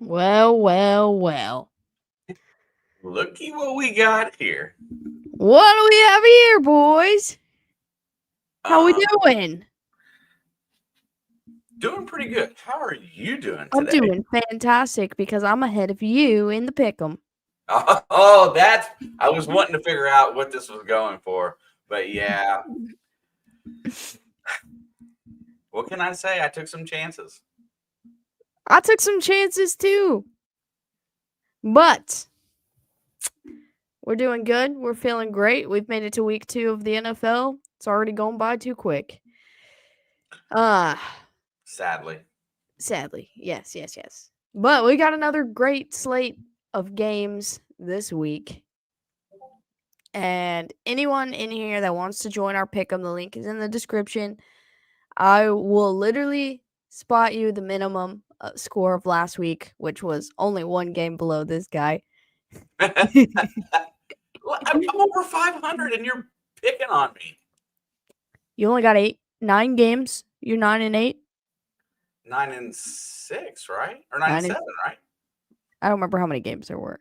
Well, well, well. Looky what we got here. What do we have here, boys? How we Um, doing? doing pretty good. How are you doing I'm today? doing fantastic because I'm ahead of you in the pick'em. Oh, that's. I was wanting to figure out what this was going for, but yeah. What can I say? I took some chances. I took some chances too, but we're doing good. We're feeling great. We've made it to week 2 of the NFL. It's already gone by too quick. Uh, Sadly. Sadly. Yes, yes, yes. But we got another great slate of games this week. And anyone in here that wants to join our pick'em, the link is in the description. I will literally spot you the minimum score of last week, which was only one game below this guy. I'm over 500 and you're picking on me. You only got 9 games. You're 9-8. 9-6, right? Or 9 and 9 and 7, right? I don't remember how many games there were.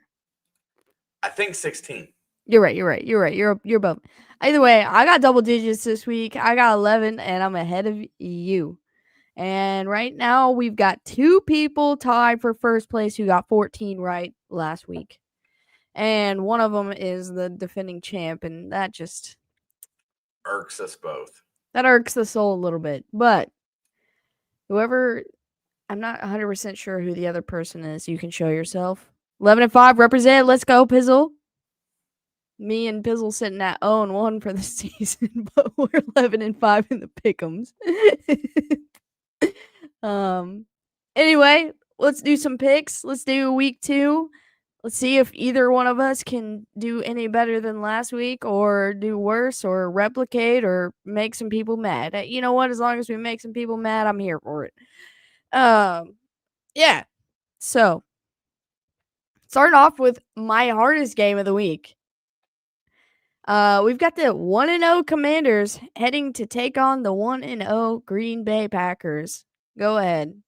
I think 16. You're right. You're above. Either way, I got double digits this week. I got 11, and I'm ahead of you. And right now, we've got 2 people tied for first place who got 14 right last week. And one of them is the defending champ, and that just Irks us both. that irks the soul a little bit. But whoever, I'm not 100% sure who the other person is. You can show yourself. 11-5 represent. Let's go, Pizzle. Me and Pizzle sitting at 0-1 for the season, but we're 11-5 in the pick'ems. Anyway, let's do some picks. Let's do week 2. Let's see if either one of us can do any better than last week or do worse or replicate or make some people mad. You know what? As long as we make some people mad, I'm here for it. Yeah. So, starting off with my hardest game of the week. We've got the 1-0 Commanders heading to take on the 1-0 Green Bay Packers. Go ahead.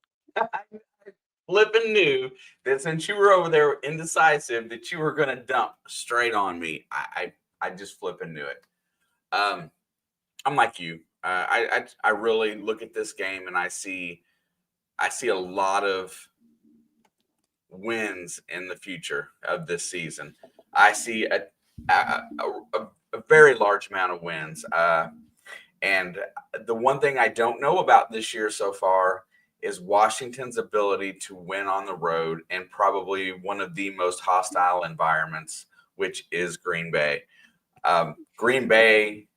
Flipping knew that since you were over there indecisive that you were going to dump straight on me. I just flipping knew it. I'm like you. I really look at this game and I see a lot of wins in the future of this season. I see a very large amount of wins. And the one thing I don't know about this year so far is Washington's ability to win on the road in probably one of the most hostile environments, which is Green Bay. Green Bay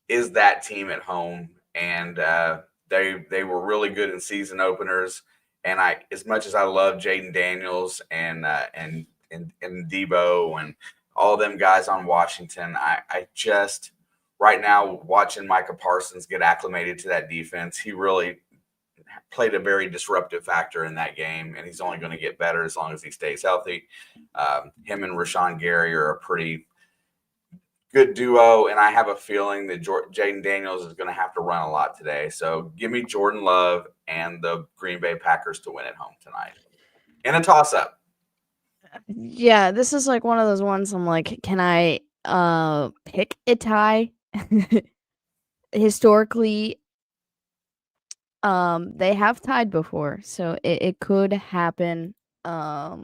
is that team at home, and they were really good in season openers. And as much as I love Jaden Daniels and Debo and all them guys on Washington, I just right now watching Micah Parsons get acclimated to that defense, he really played a very disruptive factor in that game, and he's only going to get better as long as he stays healthy. Him and Rashawn Gary are a pretty good duo, and I have a feeling that Jaden Daniels is going to have to run a lot today. So give me Jordan Love and the Green Bay Packers to win at home tonight in a toss-up. Yeah, this is like one of those ones I'm like, can I pick a tie? Historically, they have tied before, so it could happen. I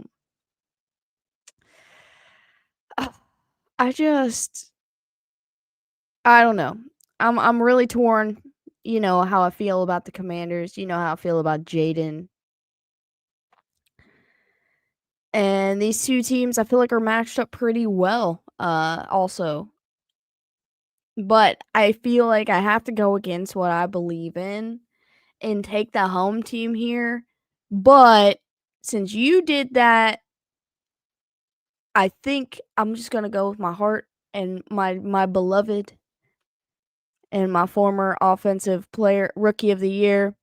just I don't know. I'm really torn. You know how I feel about the Commanders. You know how I feel about Jaden. And these 2 teams I feel like are matched up pretty well, also. But I feel like I have to go against what I believe in and take the home team here. But since you did that, I think I'm just gonna go with my heart and my beloved and my former offensive player rookie of the year.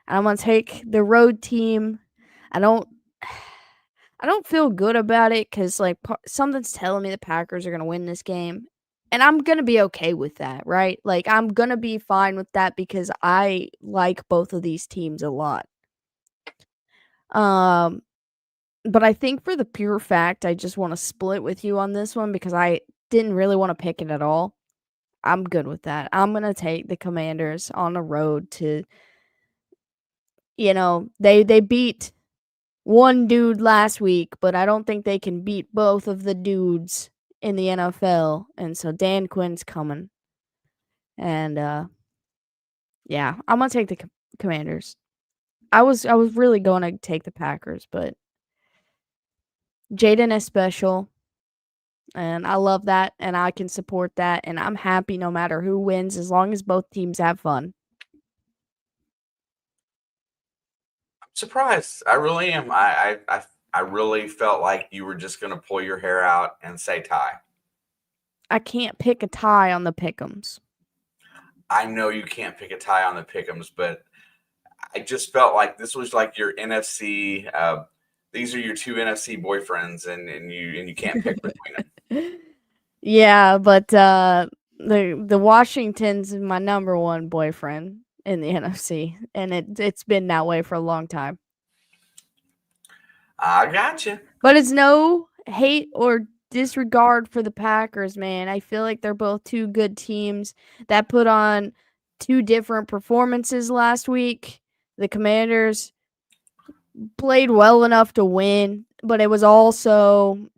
I'm gonna take the road team. I don't feel good about it because like something's telling me the Packers are gonna win this game, and I'm gonna be okay with that, right? Like I'm gonna be fine with that because I like both of these teams a lot. Um, but I think for the pure fact, I just want to split with you on this one because I didn't really want to pick it at all. I'm good with that. I'm gonna take the Commanders on the road to, they beat one dude last week, but I don't think they can beat both of the dudes in the NFL. And so Dan Quinn's coming. And yeah, I'm gonna take the Commanders. I was really going to take the Packers, but Jaden is special, and I love that, and I can support that, and I'm happy no matter who wins as long as both teams have fun. I'm surprised. I really am. I really felt like you were just going to pull your hair out and say tie. I can't pick a tie on the pick'ems. I know you can't pick a tie on the pick'ems, but I just felt like this was like your NFC. These are your two NFC boyfriends, and you can't pick between them. Yeah, but the Washington's my number one boyfriend in the NFC, and it's been that way for a long time. I got you. But it's no hate or disregard for the Packers, man. I feel like they're both two good teams that put on two different performances last week. The Commanders played well enough to win, but it was also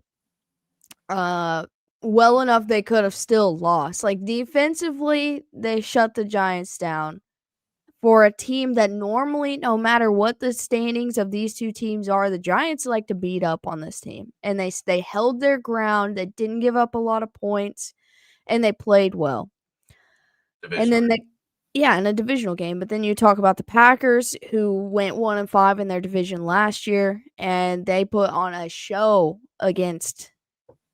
well enough they could have still lost. Like defensively, they shut the Giants down. For a team that normally, no matter what the standings of these two teams are, the Giants like to beat up on this team. And they held their ground, they didn't give up a lot of points, and they played well. And then in a divisional game. But then you talk about the Packers, who went 1-5 in their division last year, and they put on a show against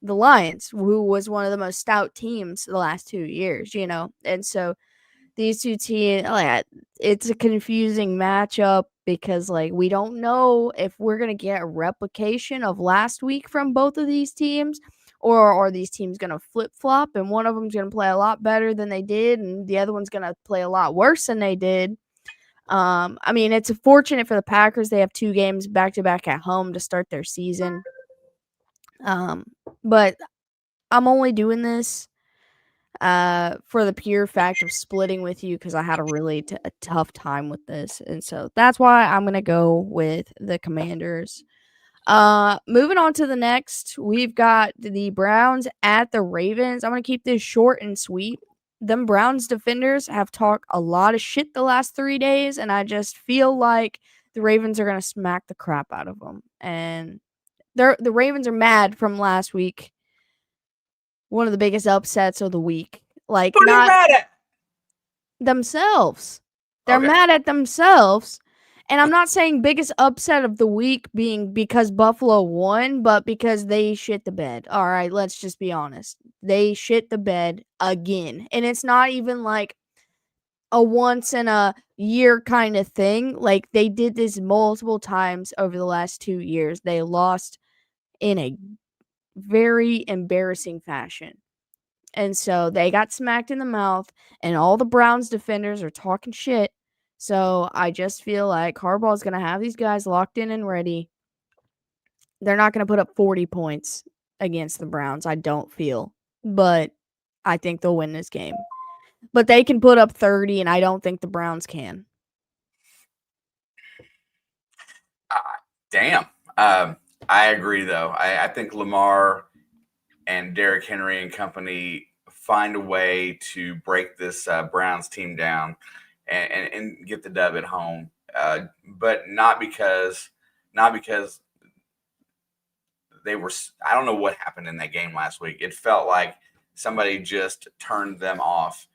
the Lions, who was one of the most stout teams the last 2 years, And so these two teams, it's a confusing matchup because, we don't know if we're going to get a replication of last week from both of these teams, or are these teams going to flip-flop and one of them's going to play a lot better than they did and the other one's going to play a lot worse than they did. I mean, it's fortunate for the Packers. They have 2 games back-to-back at home to start their season. But I'm only doing this for the pure fact of splitting with you because I had a really a tough time with this, and so that's why I'm gonna go with the Commanders. Moving on to the next, we've got the Browns at the Ravens. I'm gonna keep this short and sweet. Them Browns defenders have talked a lot of shit the last 3 days, and I just feel like the Ravens are gonna smack the crap out of them. And the Ravens are mad from last week. One of the biggest upsets of the week. Like, Who are you not mad at? themselves. They're Okay. mad at themselves. And I'm not saying biggest upset of the week being because Buffalo won, but because they shit the bed. All right, let's just be honest. They shit the bed again. And it's not even like a once in a year kind of thing. Like, they did this multiple times over the last 2 years. They lost in a very embarrassing fashion. And so they got smacked in the mouth, and all the Browns defenders are talking shit. So I just feel like Harbaugh's going to have these guys locked in and ready. They're not going to put up 40 points against the Browns, I don't feel. But I think they'll win this game. But they can put up 30, and I don't think the Browns can. Damn. I agree, though. I think Lamar and Derrick Henry and company find a way to break this Browns team down and get the dub at home. But not because they were. I don't know what happened in that game last week. It felt like somebody just turned them off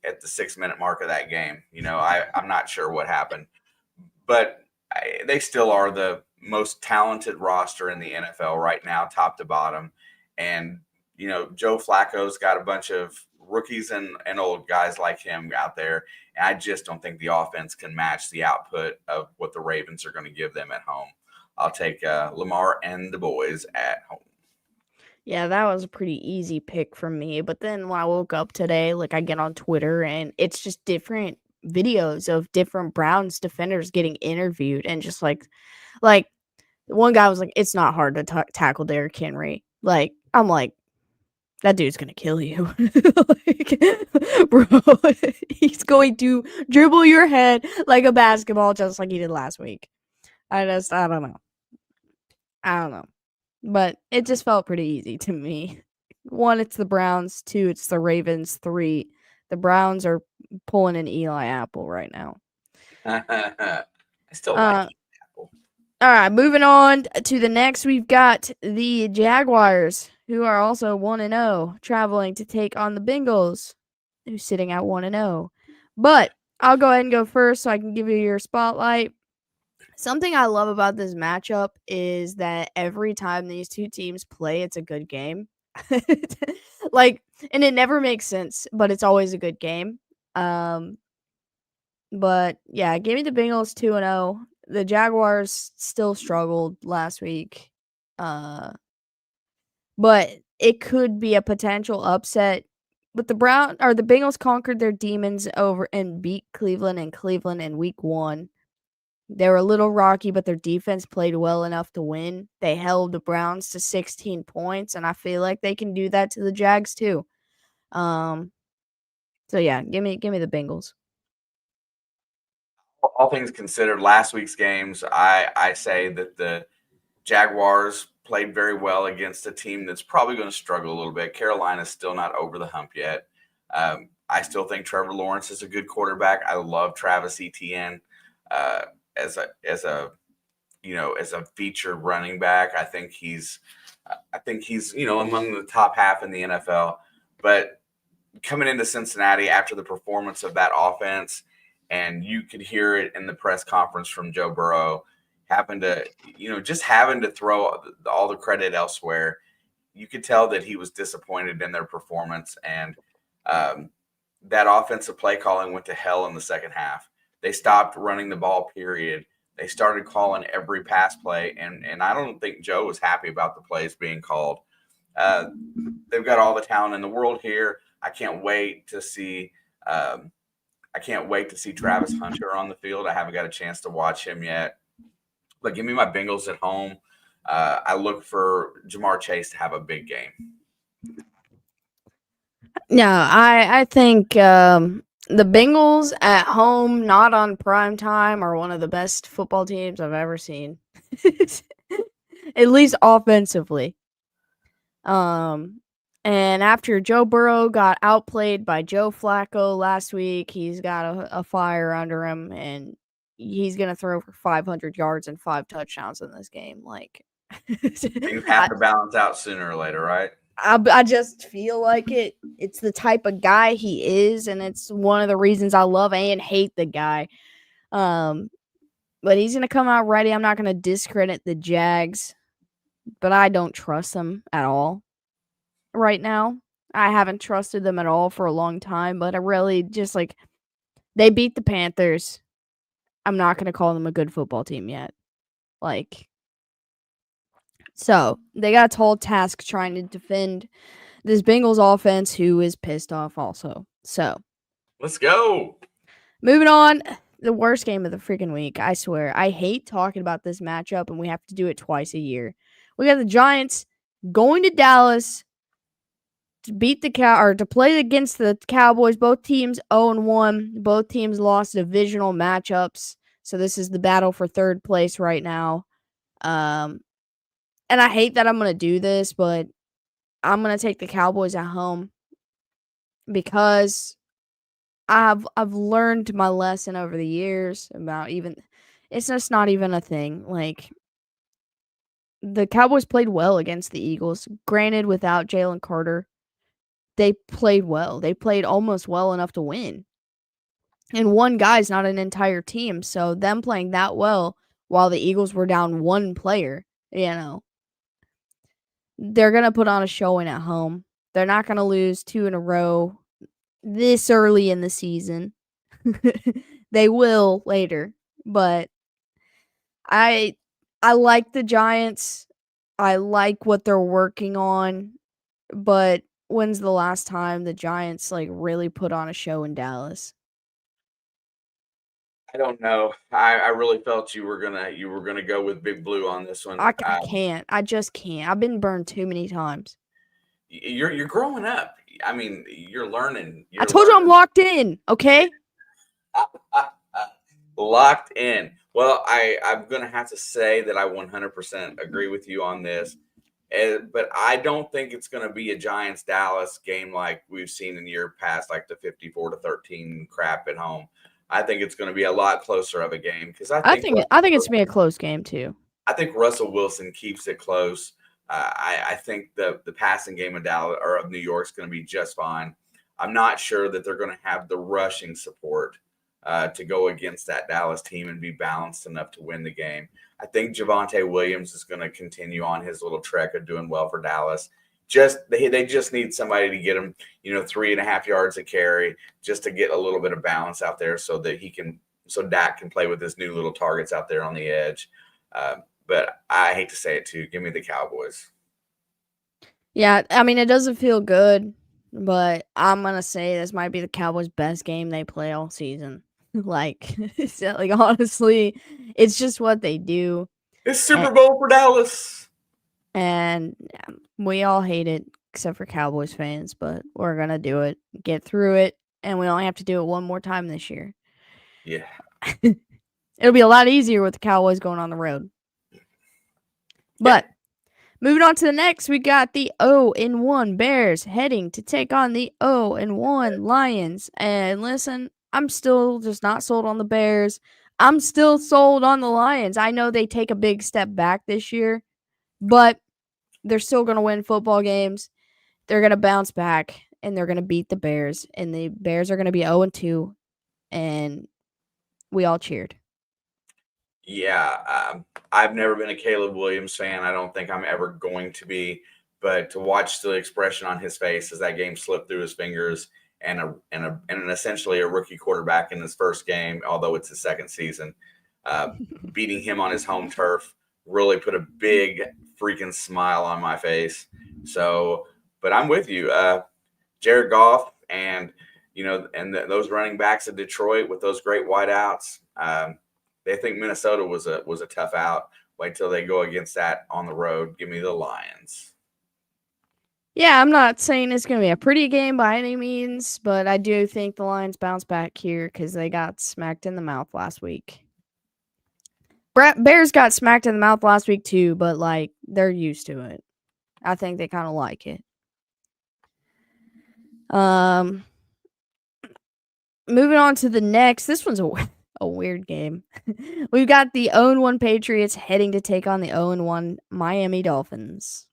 at the 6-minute mark of that game. I'm not sure what happened, but they still are the most talented roster in the NFL right now, top to bottom. And Joe Flacco's got a bunch of rookies and old guys like him out there. And I just don't think the offense can match the output of what the Ravens are going to give them at home. I'll take Lamar and the boys at home. Yeah, that was a pretty easy pick from me. But then when I woke up today, I get on Twitter and it's just different videos of different Browns defenders getting interviewed and just like one guy was like, "It's not hard to tackle Derrick Henry." Like, I'm like, that dude's gonna kill you. Like, bro, he's going to dribble your head like a basketball just like he did last week. I don't know. I don't know. But it just felt pretty easy to me. 1, it's the Browns. 2, it's the Ravens. 3, the Browns are pulling an Eli Apple right now. I still like Apple. All right, moving on to the next, we've got the Jaguars, who are also 1-0, traveling to take on the Bengals, who's sitting at 1-0. But I'll go ahead and go first so I can give you your spotlight. Something I love about this matchup is that every time these two teams play, it's a good game. Like, and it never makes sense, but it's always a good game. But yeah, give me the Bengals 2-0. The Jaguars still struggled last week. But it could be a potential upset. But the Bengals conquered their demons over and beat Cleveland in week 1. They were a little rocky, but their defense played well enough to win. They held the Browns to 16 points, and I feel like they can do that to the Jags too. So yeah, give me the Bengals. All things considered, last week's games, I say that the Jaguars played very well against a team that's probably going to struggle a little bit. Carolina's still not over the hump yet. I still think Trevor Lawrence is a good quarterback. I love Travis Etienne as a featured running back. I think he's among the top half in the NFL. But coming into Cincinnati after the performance of that offense, and you could hear it in the press conference from Joe Burrow, having to throw all the credit elsewhere. You could tell that he was disappointed in their performance, and that offensive play calling went to hell in the second half. They stopped running the ball, period. They started calling every pass play, and I don't think Joe was happy about the plays being called. They've got all the talent in the world here. I can't wait to see Travis Hunter on the field. I haven't got a chance to watch him yet. But give me my Bengals at home. I look for Jamar Chase to have a big game. No, I think the Bengals at home, not on prime time, are one of the best football teams I've ever seen. At least offensively. And after Joe Burrow got outplayed by Joe Flacco last week, he's got a fire under him, and he's gonna throw for 500 yards and 5 touchdowns in this game. Like, Things have to balance out sooner or later, right? I just feel like it. It's the type of guy he is, and it's one of the reasons I love and hate the guy. But he's gonna come out ready. I'm not gonna discredit the Jags, but I don't trust them at all right now. I haven't trusted them at all for a long time, but I really just they beat the Panthers. I'm not gonna call them a good football team yet. So they got a tall task trying to defend this Bengals offense, who is pissed off also. So let's go. Moving on, the worst game of the freaking week. I swear, I hate talking about this matchup, and we have to do it twice a year. We got the Giants going to Dallas to beat to play against the Cowboys. Both teams 0-1. Both teams lost divisional matchups. So this is the battle for third place right now. And I hate that I'm going to do this, but I'm going to take the Cowboys at home because I've learned my lesson over the years about it's just not even a thing. Like, the Cowboys played well against the Eagles. Granted, without Jalen Carter, they played well. They played almost well enough to win. And one guy's not an entire team, so them playing that well while the Eagles were down one player, they're going to put on a showing at home. They're not going to lose 2 in a row this early in the season. They will later, but I like the Giants. I like what they're working on, but when's the last time the Giants really put on a show in Dallas? I don't know. I really felt you were gonna go with Big Blue on this one. I can't. I just can't. I've been burned too many times. You're growing up. I mean, you're learning. I You're told you I'm learning. locked in, okay? Locked in. Well, I'm gonna have to say that I 100% agree with you on this. But I don't think it's going to be a Giants Dallas game like we've seen in year past, like the 54-13 crap at home. I think it's going to be a lot closer of a game because I think it's gonna be a close game too. I think Russell Wilson keeps it close. I think the passing game of Dallas or of New York is going to be just fine. I'm not sure that they're going to have the rushing support to go against that Dallas team and be balanced enough to win the game. I think Javonte Williams is going to continue on his little trek of doing well for Dallas. They just need somebody to get him, 3.5 yards a carry, just to get a little bit of balance out there, so that Dak can play with his new little targets out there on the edge. But I hate to say it too. Give me the Cowboys. Yeah, I mean it doesn't feel good, but I'm gonna say this might be the Cowboys' best game they play all season. like, honestly, it's just what they do, It's and, Super Bowl for Dallas. and we all hate it except for Cowboys fans. But we're gonna do it, get through it, and we only have to do it one more time this year. Yeah. It'll be a lot easier with the Cowboys going on the road. But moving on to the next, we got the 0-1 Bears heading to take on the 0-1 Lions. And listen, I'm still just not sold on the Bears. I'm still sold on the Lions. I know they take a big step back this year, but they're still going to win football games. They're going to bounce back and they're going to beat the Bears. And the Bears are going to be 0-2. And we all cheered. Yeah, I've never been a Caleb Williams fan. I don't think I'm ever going to be. But to watch the expression on his face as that game slipped through his fingers, and essentially a rookie quarterback in his first game, although it's his second season, beating him on his home turf really put a big freaking smile on my face. So, but I'm with you, Jared Goff, and those running backs of Detroit with those great wideouts. They think Minnesota was a tough out. Wait till they go against that on the road. Give me the Lions. Yeah, I'm not saying it's going to be a pretty game by any means, but I do think the Lions bounce back here because they got smacked in the mouth last week. Bears got smacked in the mouth last week too, but they're used to it. I think they kind of like it. Moving on to the next. This one's a weird game. We've got the 0-1 Patriots heading to take on the 0-1 Miami Dolphins.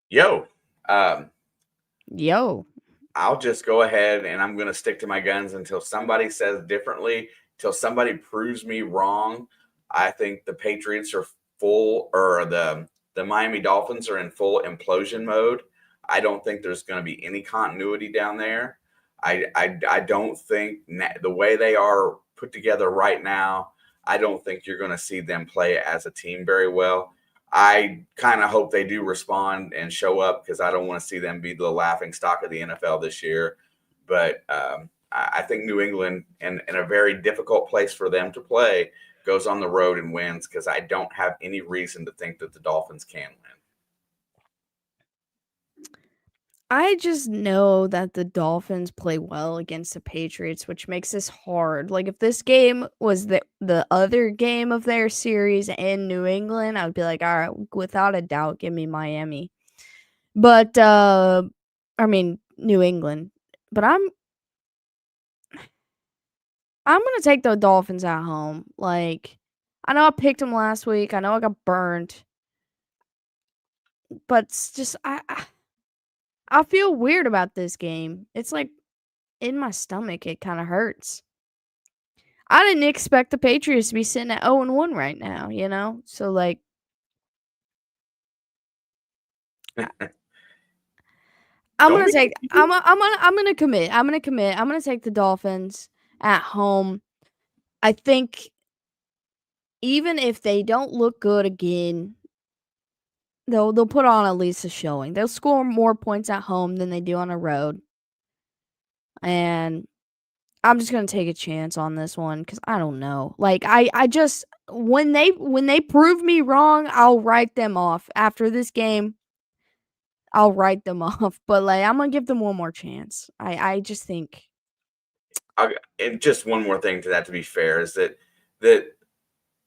Yo. I'll just go ahead and I'm going to stick to my guns until somebody says differently, until somebody proves me wrong. I think the Patriots are the Miami Dolphins are in full implosion mode. I don't think there's going to be any continuity down there. I don't think the way they are put together right now, I don't think you're going to see them play as a team very well. I kind of hope they do respond and show up because I don't want to see them be the laughing stock of the NFL this year. But I think New England, in a very difficult place for them to play, goes on the road and wins because I don't have any reason to think that the Dolphins can win. I just know that the Dolphins play well against the Patriots, which makes this hard. If this game was the other game of their series in New England, I would be like, all right, without a doubt, give me Miami. But New England. But I'm gonna take the Dolphins at home. I know I picked them last week. I know I got burned, but it's just I feel weird about this game. It's in my stomach, it kind of hurts. I didn't expect the Patriots to be sitting at 0-1 right now, So I'm gonna take. I'm gonna commit. I'm gonna commit. I'm gonna take the Dolphins at home. I think even if they don't look good again, they'll put on at least a showing. They'll score more points at home than they do on the road. And I'm just gonna take a chance on this one because I don't know. Like I just when they prove me wrong, I'll write them off. After this game, I'll write them off. But like I'm gonna give them one more chance. I just think And just one more thing to that, to be fair, is that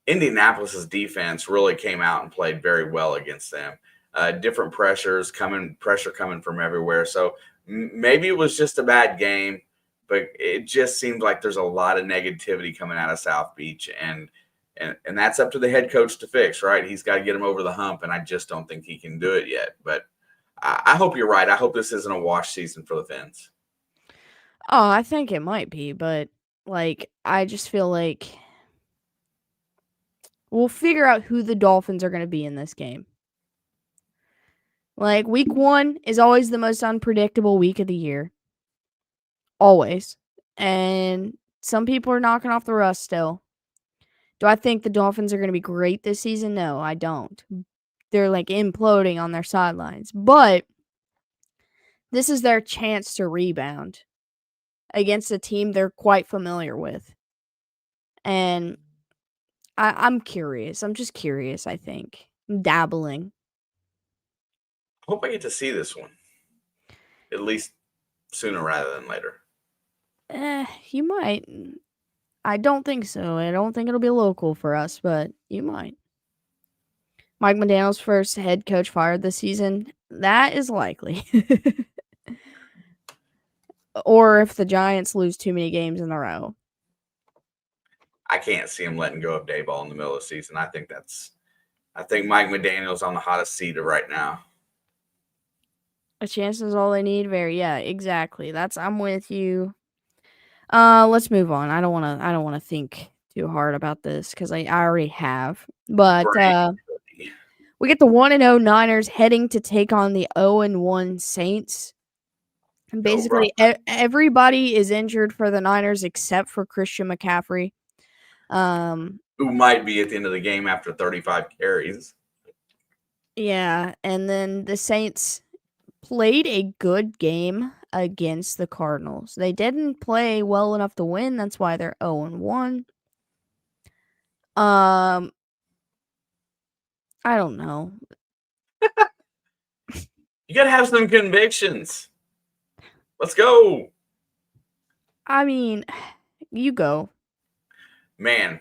Indianapolis's defense really came out and played very well against them. Different pressure coming from everywhere. So maybe it was just a bad game, but it just seems like there's a lot of negativity coming out of South Beach, and that's up to the head coach to fix, right? He's got to get him over the hump, and I just don't think he can do it yet. But I hope you're right. I hope this isn't a wash season for the Fins. oh, I think it might be, but like I just feel like we'll figure out who the Dolphins are gonna be in this game. Like week 1 is always the most unpredictable week of the year. Always. And some people are knocking off the rust still. Do I think the Dolphins are going to be great this season? No, I don't. They're like imploding on their sidelines. But this is their chance to rebound against a team they're quite familiar with. And I'm curious. I'm just curious, I think. I'm dabbling. I hope I get to see this one, at least sooner rather than later. You might. I don't think so. I don't think it'll be local for us, but you might. Mike McDaniel's first head coach fired this season. That is likely. Or if the Giants lose too many games in a row. I can't see him letting go of Dayball in the middle of the season. I think Mike McDaniel's on the hottest seat right now. A chance is all they need. Yeah, exactly. I'm with you. Let's move on. I don't wanna think too hard about this because I already have. But we get the 1-0 Niners heading to take on the 0-1 Saints. And basically, everybody is injured for the Niners except for Christian McCaffrey. Who might be at the end of the game after 35 carries. Yeah, and then the Saints played a good game against the Cardinals. They didn't play well enough to win. That's why they're 0-1. I don't know. You got to have some convictions. Let's go. I mean, you go. Man.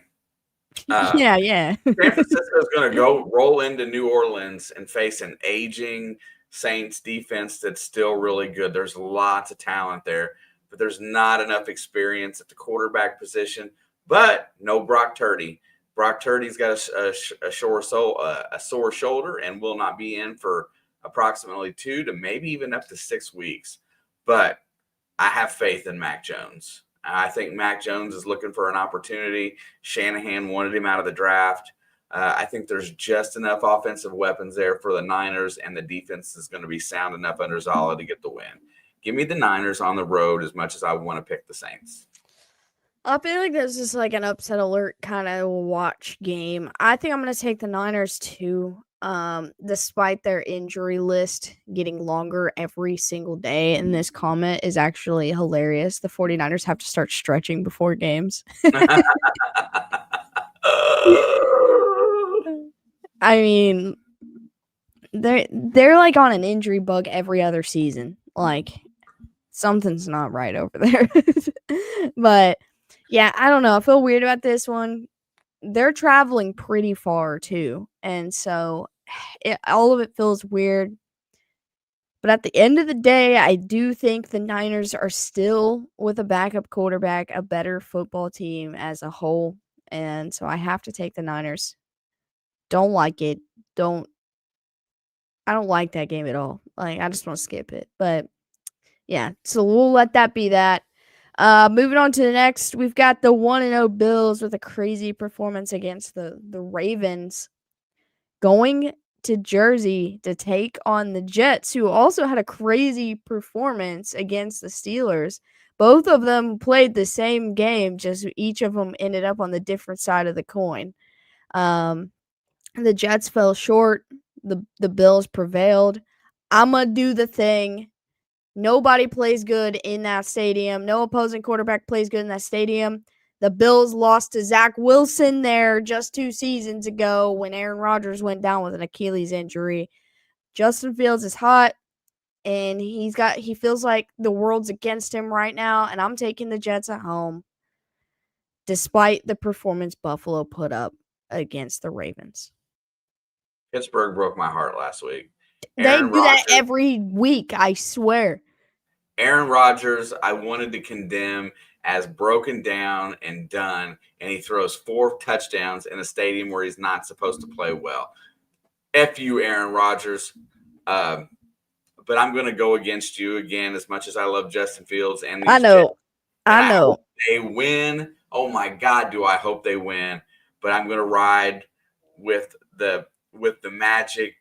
Yeah. San Francisco's going to go roll into New Orleans and face an aging Saints defense that's still really good. There's lots of talent there, but there's not enough experience at the quarterback position. But no Brock Purdy. Brock Purdy's got a sore shoulder and will not be in for approximately 2 to maybe even up to 6 weeks. But I have faith in Mac Jones. I think Mac Jones is looking for an opportunity. Shanahan wanted him out of the draft. I think there's just enough offensive weapons there for the Niners, and the defense is going to be sound enough under Zala to get the win. Give me the Niners on the road as much as I want to pick the Saints. I feel like this is like an upset alert kind of watch game. I think I'm going to take the Niners too. Despite their injury list getting longer every single day, and this comment is actually hilarious. The 49ers have to start stretching before games. I mean, they're like on an injury bug every other season. Like something's not right over there. But yeah, I don't know. I feel weird about this one. They're traveling pretty far too, and so all of it feels weird. But at the end of the day, I do think the Niners are still, with a backup quarterback, a better football team as a whole, and so I have to take the Niners. Don't like it. I don't like that game at all. Like I just want to skip it. But yeah, so we'll let that be that. Moving on to the next, we've got the 1-0 Bills with a crazy performance against the Ravens, going to Jersey to take on the Jets, who also had a crazy performance against the Steelers. Both of them played the same game, just each of them ended up on the different side of the coin. The Jets fell short. The Bills prevailed. I'm going to do the thing Nobody plays good in that stadium. No opposing quarterback plays good in that stadium. The Bills lost to Zach Wilson there just 2 seasons ago when Aaron Rodgers went down with an Achilles injury. Justin Fields is hot, and he feels like the world's against him right now, and I'm taking the Jets at home despite the performance Buffalo put up against the Ravens. Pittsburgh broke my heart last week. They do that every week, I swear. Aaron Rodgers, I wanted to condemn as broken down and done, and he throws 4 touchdowns in a stadium where he's not supposed to play well. F you, Aaron Rodgers. But I'm going to go against you again, as much as I love Justin Fields and these I know. Jets. I hope they win. Oh my God, do I hope they win? But I'm going to ride with the magic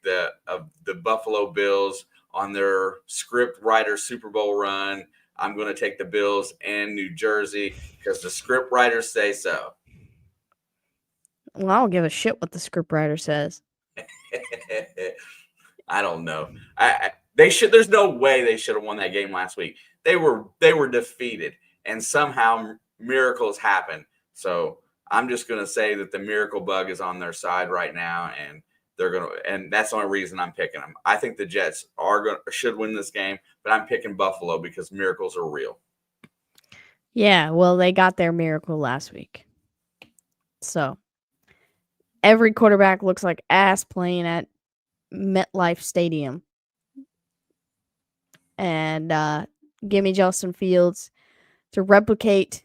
of the Buffalo Bills on their script writer Super Bowl run. I'm going to take the Bills in New Jersey because the script writers say so. Well, I don't give a shit what the script writer says. I don't know. They should. There's no way they should have won that game last week. They were defeated, and somehow miracles happen. So I'm just going to say that the miracle bug is on their side right now, and and that's the only reason I'm picking them. I think the Jets should win this game, but I'm picking Buffalo because miracles are real. Yeah, well, they got their miracle last week. So every quarterback looks like ass playing at MetLife Stadium. And give me Justin Fields to replicate.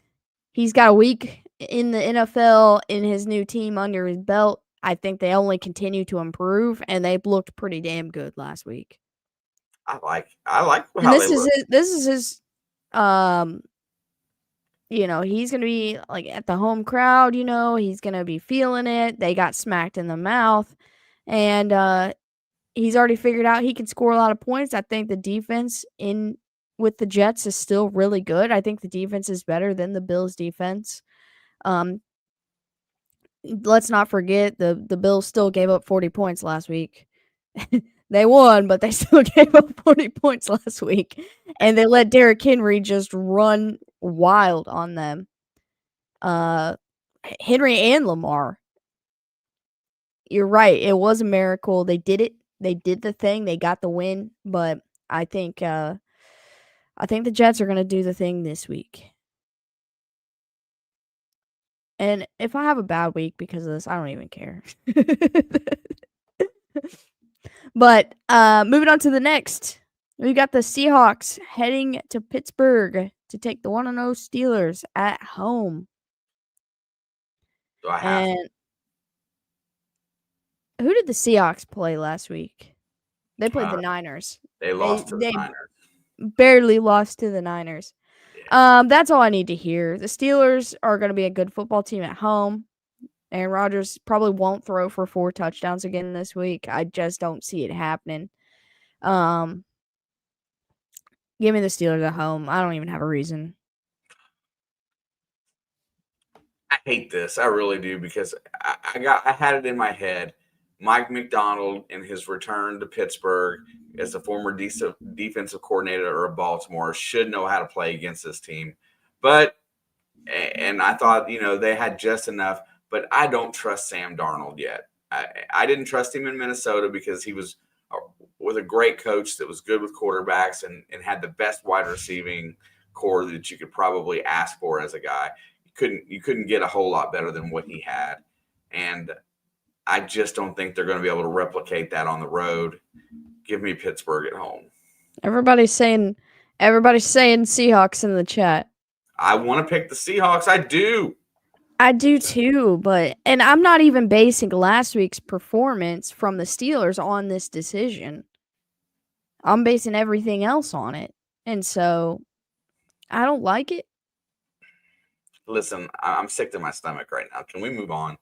He's got a week in the NFL in his new team under his belt. I think they only continue to improve, and they looked pretty damn good last week. I like how this is his he's gonna be like at the home crowd, he's gonna be feeling it. They got smacked in the mouth, and he's already figured out he can score a lot of points. I think the defense with the Jets is still really good. I think the defense is better than the Bills' defense. Let's not forget the Bills still gave up 40 points last week. They won, but they still gave up 40 points last week. And they let Derrick Henry just run wild on them. Henry and Lamar. You're right. It was a miracle. They did it. They did the thing. They got the win. But I think the Jets are going to do the thing this week. And if I have a bad week because of this, I don't even care. But moving on to the next. We got the Seahawks heading to Pittsburgh to take the 1-0 Steelers at home. Do I have to? Who did the Seahawks play last week? They played the Niners. They lost to the Niners. Barely lost to the Niners. Yeah. That's all I need to hear. The Steelers are going to be a good football team at home. Aaron Rodgers probably won't throw for 4 touchdowns again this week. I just don't see it happening. Give me the Steelers at home. I don't even have a reason. I hate this. I really do, because I had it in my head. Mike McDonald, in his return to Pittsburgh as a former defensive coordinator of Baltimore, should know how to play against this team. And I thought, they had just enough, but I don't trust Sam Darnold yet. I didn't trust him in Minnesota because he was with a great coach that was good with quarterbacks and had the best wide receiving core that you could probably ask for as a guy. You couldn't get a whole lot better than what he had. And I just don't think they're going to be able to replicate that on the road. Give me Pittsburgh at home. Everybody's saying Seahawks in the chat. I want to pick the Seahawks. I do. I do too, and I'm not even basing last week's performance from the Steelers on this decision. I'm basing everything else on it. And so I don't like it. Listen, I'm sick to my stomach right now. Can we move on?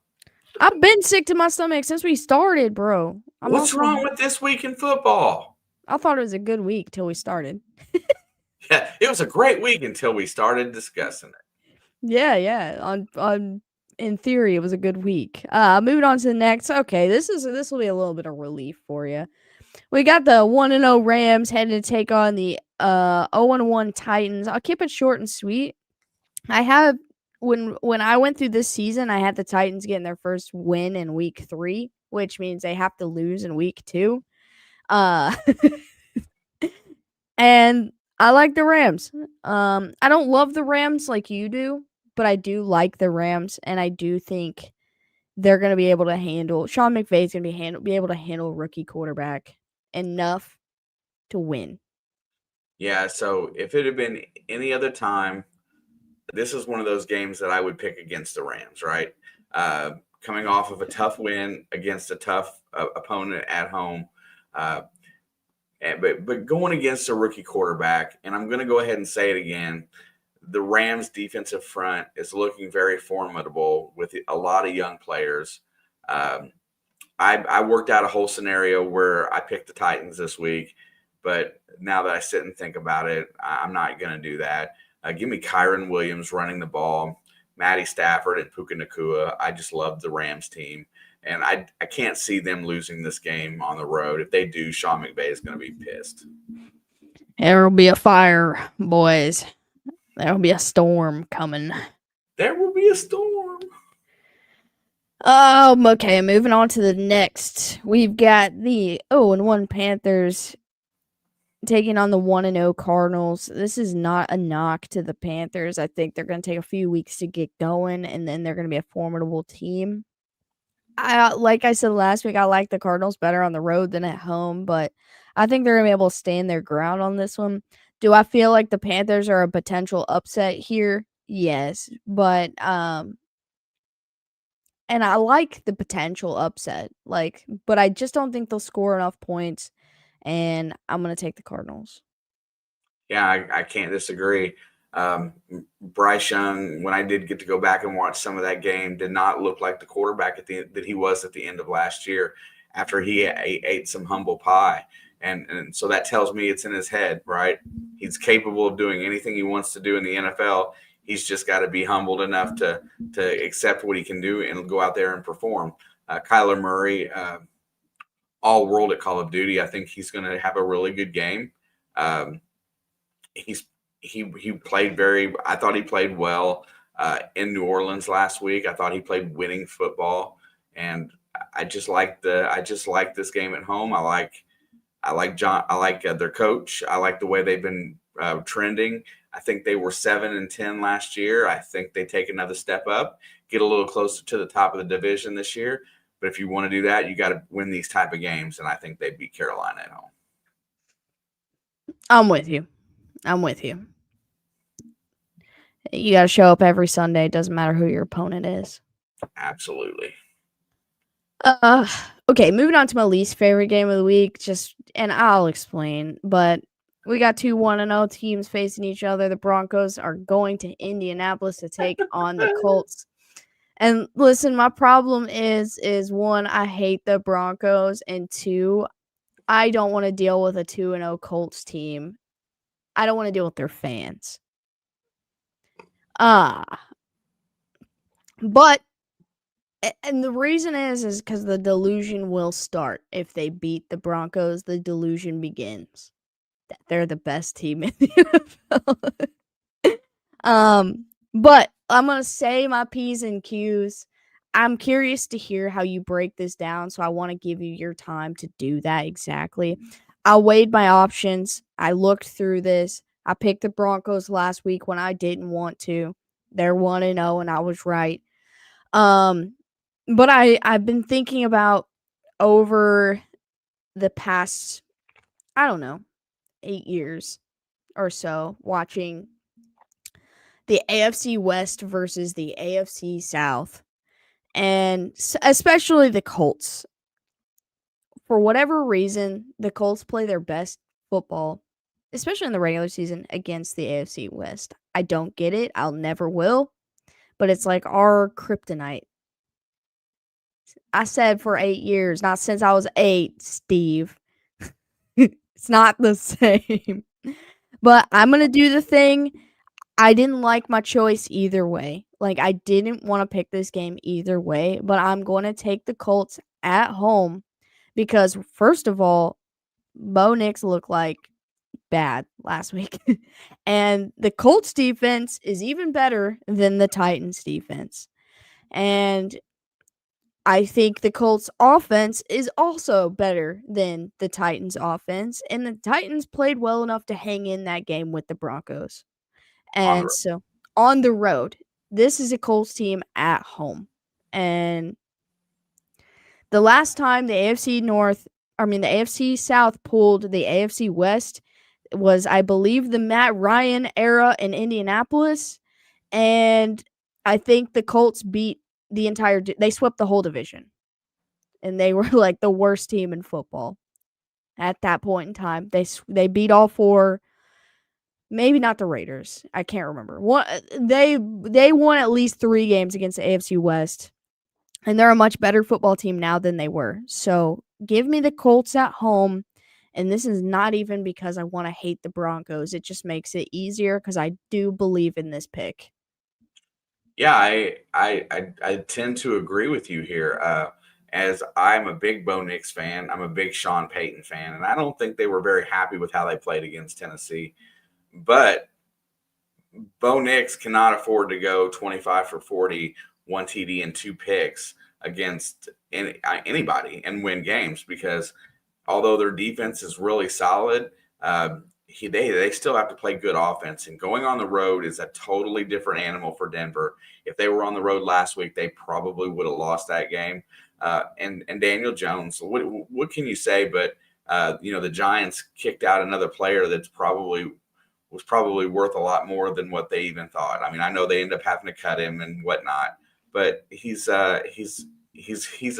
I've been sick to my stomach since we started, bro. What's wrong with this week in football? I thought it was a good week till we started. Yeah, it was a great week until we started discussing it. Yeah. In theory, it was a good week. Moving on to the next. Okay, this will be a little bit of relief for you. We got the 1-0 Rams heading to take on the 0-1 Titans. I'll keep it short and sweet. I have when I went through this season, I had the Titans getting their first win in week 3, which means they have to lose in week 2. Uh and I like the Rams. I don't love the Rams like you do, but I do like the Rams, and I do think they're going to be able to handle Sean McVay's going to be able to handle rookie quarterback enough to win. Yeah, so if it had been any other time, this is one of those games that I would pick against the Rams, right? Coming off of a tough win against a tough opponent at home, but going against a rookie quarterback, and I'm going to go ahead and say it again, the Rams' defensive front is looking very formidable with a lot of young players. I worked out a whole scenario where I picked the Titans this week, but now that I sit and think about it, I'm not going to do that. Give me Kyron Williams running the ball, Matty Stafford, and Puka Nacua. I just love the Rams team, and I can't see them losing this game on the road. If they do, Sean McVay is going to be pissed. There will be a fire, boys. There will be a storm coming. There will be a storm. Okay, moving on to the next. We've got the 0-1 Panthers taking on the 1-0 Cardinals. This is not a knock to the Panthers. I think they're going to take a few weeks to get going, and then they're going to be a formidable team. Like I said last week, I like the Cardinals better on the road than at home, but I think they're going to be able to stand their ground on this one. Do I feel like the Panthers are a potential upset here? Yes, but and I like the potential upset, but I just don't think they'll score enough points, and I'm gonna take the Cardinals. Yeah, I can't disagree. Bryce Young, when I did get to go back and watch some of that game, did not look like the quarterback that he was at the end of last year after he ate some humble pie. And so that tells me it's in his head, right? He's capable of doing anything he wants to do in the NFL. He's just got to be humbled enough to accept what he can do and go out there and perform. Kyler Murray, all world at Call of Duty. I think he's going to have a really good game. He played I thought he played well in New Orleans last week. I thought he played winning football, and I just like this game at home. I like their coach. I like the way they've been trending. I think they were 7-10 last year. I think they take another step up, get a little closer to the top of the division this year. But if you want to do that, you got to win these type of games, and I think they beat Carolina at home. I'm with you. You got to show up every Sunday. It doesn't matter who your opponent is. Absolutely. Okay, moving on to my least favorite game of the week. And I'll explain, but we got two 1-0 teams facing each other. The Broncos are going to Indianapolis to take on the Colts. And listen, my problem is one, I hate the Broncos, and two, I don't want to deal with a 2-0 Colts team. I don't want to deal with their fans. But and the reason is because the delusion will start. If they beat the Broncos, the delusion begins that they're the best team in the NFL. But I'm gonna say my P's and Q's. I'm curious to hear how you break this down, so I want to give you your time to do that exactly. I weighed my options. I looked through this. I picked the Broncos last week when I didn't want to. They're 1-0, and I was right. But I've been thinking about over the past, I don't know, 8 years or so, watching the AFC West versus the AFC South, and especially the Colts. For whatever reason, the Colts play their best football, especially in the regular season, against the AFC West. I don't get it. I'll never will. But it's like our kryptonite. I said for 8 years, not since I was 8, Steve. It's not the same. But I'm going to do the thing. I didn't like my choice either way. Like, I didn't want to pick this game either way. But I'm going to take the Colts at home because, first of all, Bo Nix looked like bad last week. And the Colts defense is even better than the Titans defense. And I think the Colts offense is also better than the Titans offense. And the Titans played well enough to hang in that game with the Broncos. on the And so on the road, this is a Colts team at home. And the last time the AFC South pulled the AFC West was, I believe, the Matt Ryan era in Indianapolis. And I think the Colts beat they swept the whole division. And they were like the worst team in football at that point in time. They beat all four. Maybe not the Raiders. I can't remember. They won at least 3 games against the AFC West, and they're a much better football team now than they were. So give me the Colts at home, and this is not even because I want to hate the Broncos. It just makes it easier because I do believe in this pick. Yeah, I tend to agree with you here. As I'm a big Bo Nix fan, I'm a big Sean Payton fan, and I don't think they were very happy with how they played against Tennessee. But Bo Nix cannot afford to go 25 for 40, 1 TD and 2 picks against anybody and win games, because although their defense is really solid, they still have to play good offense. And going on the road is a totally different animal for Denver. If they were on the road last week, they probably would have lost that game. And Daniel Jones, what can you say? But the Giants kicked out another player was probably worth a lot more than what they even thought. I mean, I know they end up having to cut him and whatnot, but he's a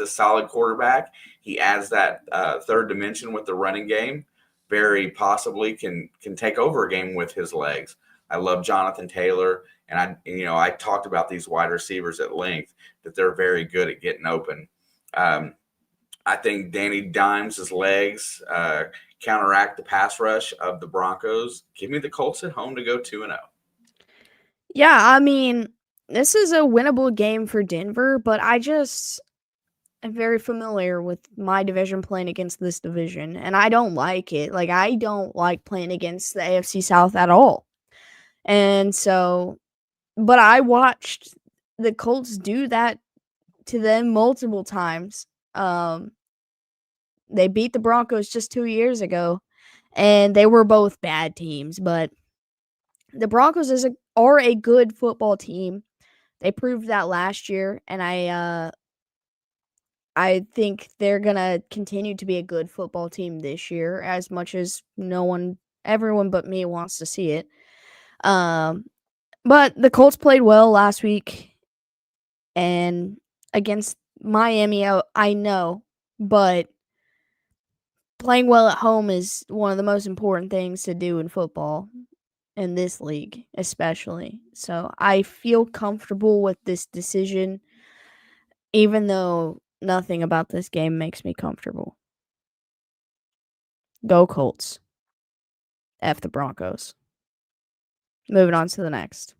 solid quarterback. He adds that third dimension with the running game. Very possibly can take over a game with his legs. I love Jonathan Taylor, and I talked about these wide receivers at length, that they're very good at getting open. I think Danny Dimes' legs counteract the pass rush of the Broncos. Give me the Colts at home to go 2-0. Yeah, I mean, this is a winnable game for Denver, but I just am very familiar with my division playing against this division, and I don't like it. Like, I don't like playing against the AFC South at all. And so, but I watched the Colts do that to them multiple times. They beat the Broncos just 2 years ago, and they were both bad teams, but the Broncos are a good football team. They proved that last year, and I think they're gonna continue to be a good football team this year, as much as everyone but me wants to see it. But the Colts played well last week, and against Miami, I know, but playing well at home is one of the most important things to do in football, in this league especially. So I feel comfortable with this decision, even though nothing about this game makes me comfortable. Go Colts. F the Broncos. Moving on to the next.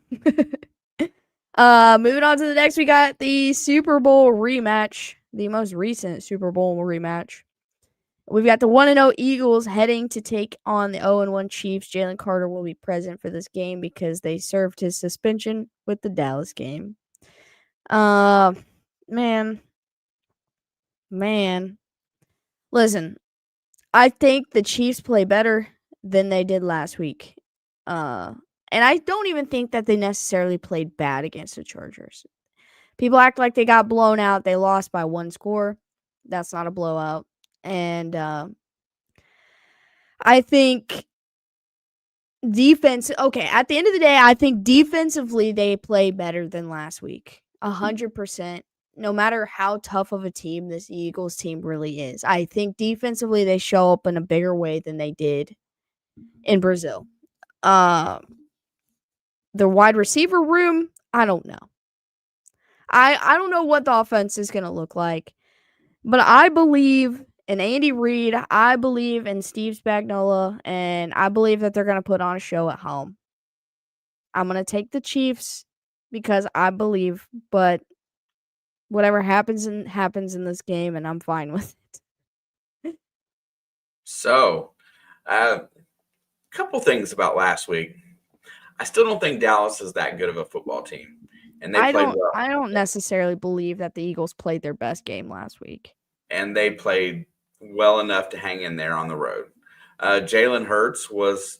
Moving on to the next, we got the Super Bowl rematch, the most recent Super Bowl rematch. We've got the 1-0 Eagles heading to take on the 0-1 Chiefs. Jalen Carter will be present for this game because they served his suspension with the Dallas game. Man. Listen, I think the Chiefs play better than they did last week. And I don't even think that they necessarily played bad against the Chargers. People act like they got blown out. They lost by 1 score. That's not a blowout. And I think at the end of the day, I think defensively they play better than last week. 100%. No matter how tough of a team this Eagles team really is. I think defensively they show up in a bigger way than they did in Brazil. The wide receiver room, I don't know. I don't know what the offense is going to look like. But I believe in Andy Reid. I believe in Steve Spagnuolo. And I believe that they're going to put on a show at home. I'm going to take the Chiefs because I believe. But whatever happens in this game, and I'm fine with it. So Couple things about last week. I still don't think Dallas is that good of a football team, and they played well. I don't necessarily believe that the Eagles played their best game last week. And they played well enough to hang in there on the road. Jalen Hurts was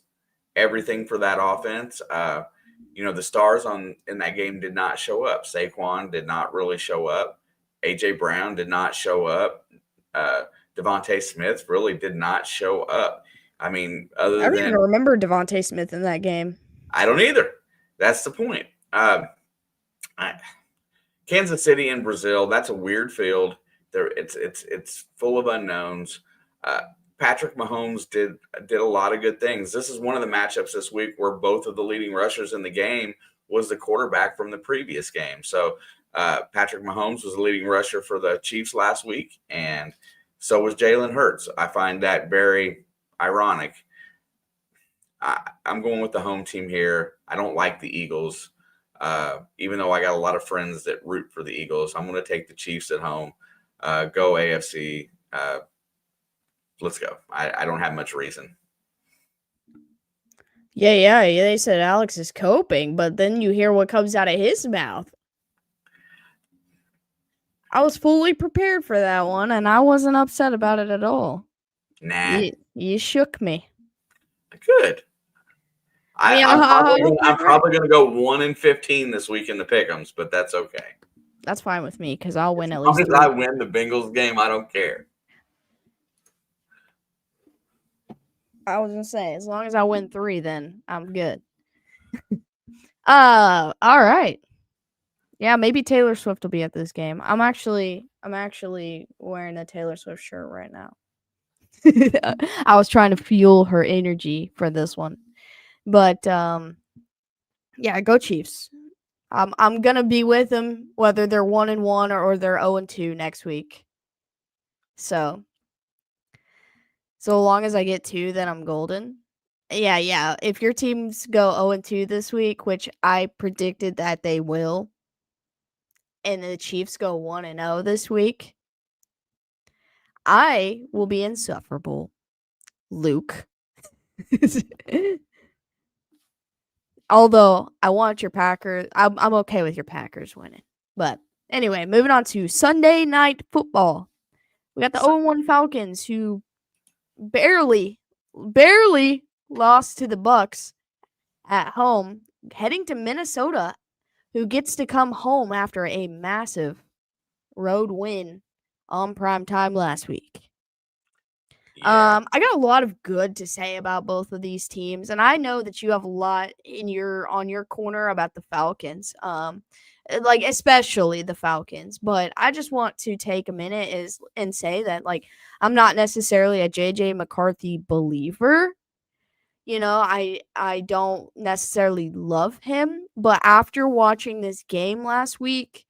everything for that offense. The stars in that game did not show up. Saquon did not really show up. A.J. Brown did not show up. Devontae Smith really did not show up. I mean, I don't even remember Devontae Smith in that game. I don't either. That's the point. Kansas City and Brazil, that's a weird field. It's full of unknowns. Patrick Mahomes did a lot of good things. This is one of the matchups this week where both of the leading rushers in the game was the quarterback from the previous game. So Patrick Mahomes was the leading rusher for the Chiefs last week, and so was Jalen Hurts. I find that very ironic. I'm going with the home team here. I don't like the Eagles, even though I got a lot of friends that root for the Eagles. I'm going to take the Chiefs at home. Go AFC. Let's go. I don't have much reason. Yeah. They said Alex is coping, but then you hear what comes out of his mouth. I was fully prepared for that one, and I wasn't upset about it at all. Nah. You shook me. Good. I'm probably going to go 1-15 this week in the pick'ems, but that's okay. That's fine with me because I'll win at least. As long as I win the Bengals game, I don't care. I was gonna say, as long as I win 3, then I'm good. All right. Yeah, maybe Taylor Swift will be at this game. I'm actually wearing a Taylor Swift shirt right now. I was trying to fuel her energy for this one. But yeah, go Chiefs. I'm gonna be with them whether they're 1-1 or they're 0-2 next week. So long as I get 2, then I'm golden. Yeah. If your teams go 0-2 this week, which I predicted that they will, and the Chiefs go 1-0 this week, I will be insufferable, Luke. Although I want your Packers, I'm okay with your Packers winning. But anyway, moving on to Sunday Night Football. We got the 0-1 Falcons who barely lost to the Bucs at home, heading to Minnesota, who gets to come home after a massive road win on prime time last week. Yeah. I got a lot of good to say about both of these teams, and I know that you have a lot on your corner about the Falcons. Like especially the Falcons, but I just want to take a minute and say that like I'm not necessarily a JJ McCarthy believer. I don't necessarily love him, but after watching this game last week,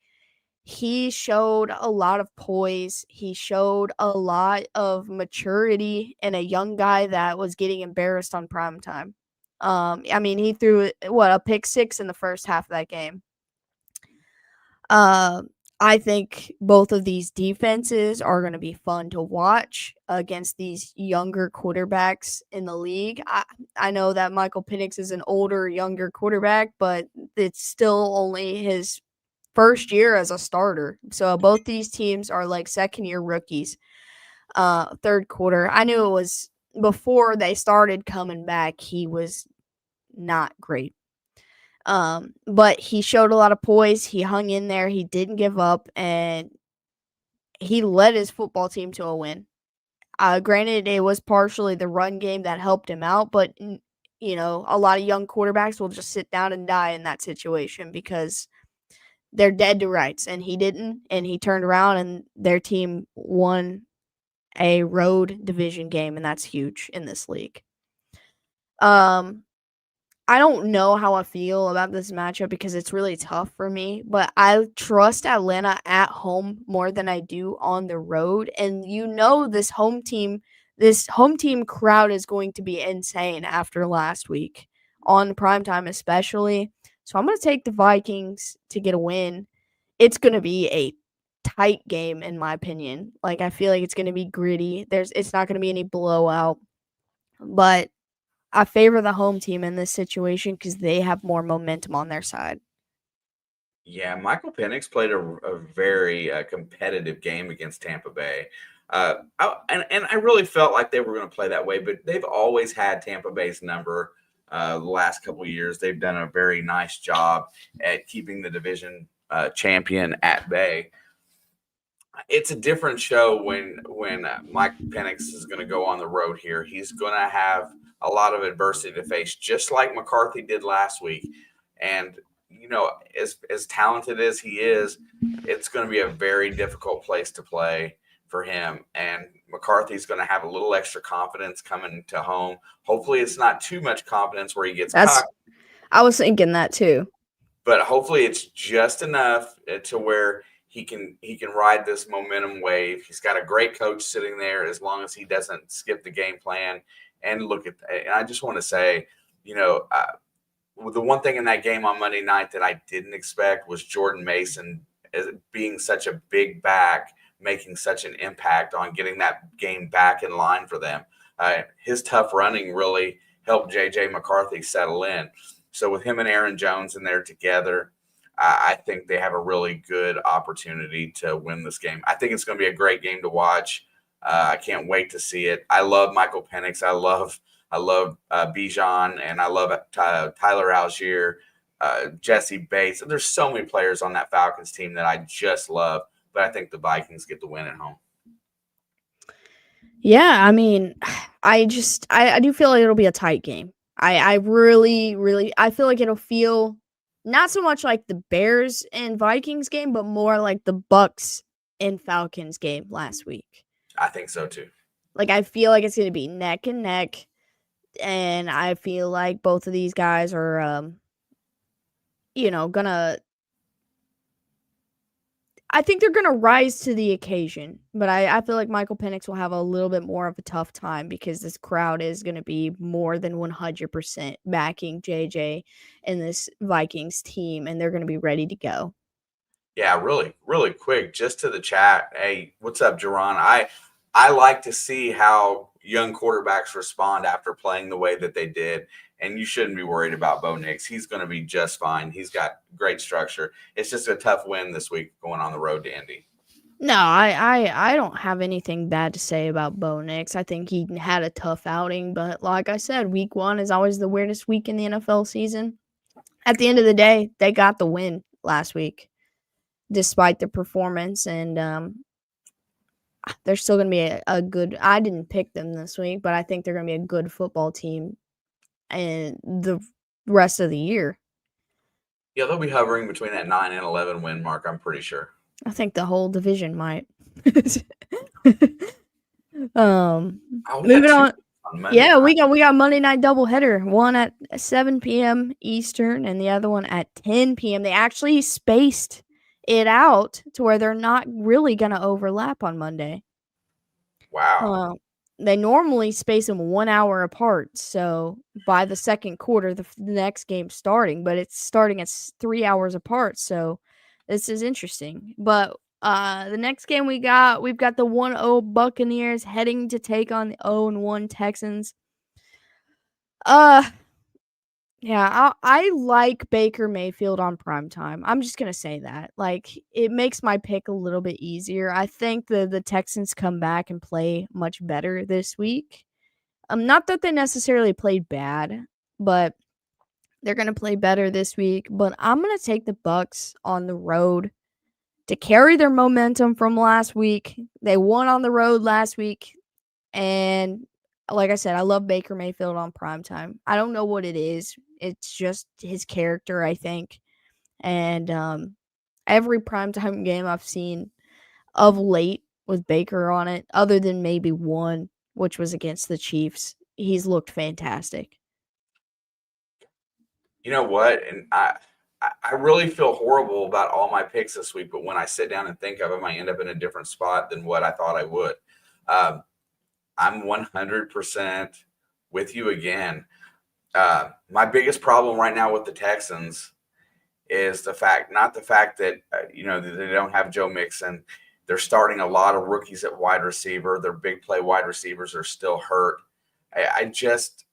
he showed a lot of poise. He showed a lot of maturity in a young guy that was getting embarrassed on prime time. He threw a pick 6 in the first half of that game. I think both of these defenses are going to be fun to watch against these younger quarterbacks in the league. I know that Michael Penix is an older, younger quarterback, but it's still only his first year as a starter. So both these teams are like second-year rookies. Third quarter, I knew it was before they started coming back, he was not great. But he showed a lot of poise. He hung in there. He didn't give up, and he led his football team to a win. Granted, it was partially the run game that helped him out, but a lot of young quarterbacks will just sit down and die in that situation because they're dead to rights, and he didn't, and he turned around, and their team won a road division game, and that's huge in this league. I don't know how I feel about this matchup because it's really tough for me, but I trust Atlanta at home more than I do on the road. And this home team crowd is going to be insane after last week on primetime especially. So I'm going to take the Vikings to get a win. It's going to be a tight game in my opinion. Like I feel like it's going to be gritty. It's not going to be any blowout. but I favor the home team in this situation because they have more momentum on their side. Yeah, Michael Penix played a very competitive game against Tampa Bay. And I really felt like they were going to play that way, but they've always had Tampa Bay's number the last couple of years. They've done a very nice job at keeping the division champion at bay. It's a different show when Mike Penix is going to go on the road here. He's going to have a lot of adversity to face, just like McCarthy did last week. And as talented as he is, it's going to be a very difficult place to play for him. And McCarthy's going to have a little extra confidence coming to home. Hopefully, it's not too much confidence where he gets caught. I was thinking that too. But hopefully, it's just enough to where he can ride this momentum wave. He's got a great coach sitting there as long as he doesn't skip the game plan. And look at that. And I just want to say, the one thing in that game on Monday night that I didn't expect was Jordan Mason being such a big back, making such an impact on getting that game back in line for them. His tough running really helped J.J. McCarthy settle in. So with him and Aaron Jones in there together, I think they have a really good opportunity to win this game. I think it's going to be a great game to watch. I can't wait to see it. I love Michael Penix. I love Bijan, and I love Tyler Algier, Jesse Bates. There's so many players on that Falcons team that I just love, but I think the Vikings get the win at home. Yeah, I mean, I do feel like it'll be a tight game. I really, really, I feel like it'll feel not so much like the Bears and Vikings game, but more like the Bucks and Falcons game last week. I think so too. Like, I feel like it's going to be neck and neck, and I feel like both of these guys are, gonna. I think they're gonna rise to the occasion, but I feel like Michael Penix will have a little bit more of a tough time because this crowd is gonna be more than 100% backing JJ and this Vikings team, and they're gonna be ready to go. Yeah, really, really quick, just to the chat. Hey, what's up, Jerron? I like to see how young quarterbacks respond after playing the way that they did. And you shouldn't be worried about Bo Nix. He's going to be just fine. He's got great structure. It's just a tough win this week going on the road to Indy. No, I don't have anything bad to say about Bo Nix. I think he had a tough outing, but like I said, week 1 is always the weirdest week in the NFL season. At the end of the day, they got the win last week, despite the performance, and they're still going to be a good – I didn't pick them this week, but I think they're going to be a good football team and the rest of the year. Yeah, they'll be hovering between that 9 and 11 win mark, I'm pretty sure. I think the whole division might. Moving on. Yeah, we got Monday night doubleheader. One at 7 p.m. Eastern and the other one at 10 p.m. They actually spaced it out to where they're not really going to overlap on Monday. Wow. They normally space them 1 hour apart. So by the second quarter, the next game's starting, but it's starting at 3 hours apart. So this is interesting. But the next game we've got the 1-0 Buccaneers heading to take on the 0-1 Texans. Yeah, I like Baker Mayfield on primetime. I'm just gonna say that. Like, it makes my pick a little bit easier. I think the Texans come back and play much better this week. Not that they necessarily played bad, but they're gonna play better this week. But I'm gonna take the Bucs on the road to carry their momentum from last week. They won on the road last week, and like I said, I love Baker Mayfield on primetime. I don't know what it is. It's just his character, I think. And every primetime game I've seen of late with Baker on it, other than maybe one, which was against the Chiefs, he's looked fantastic. You know what? And I really feel horrible about all my picks this week, but when I sit down and think of them, I end up in a different spot than what I thought I would. I'm 100% with you again. My biggest problem right now with the Texans is not the fact that, they don't have Joe Mixon. They're starting a lot of rookies at wide receiver. Their big play wide receivers are still hurt. I just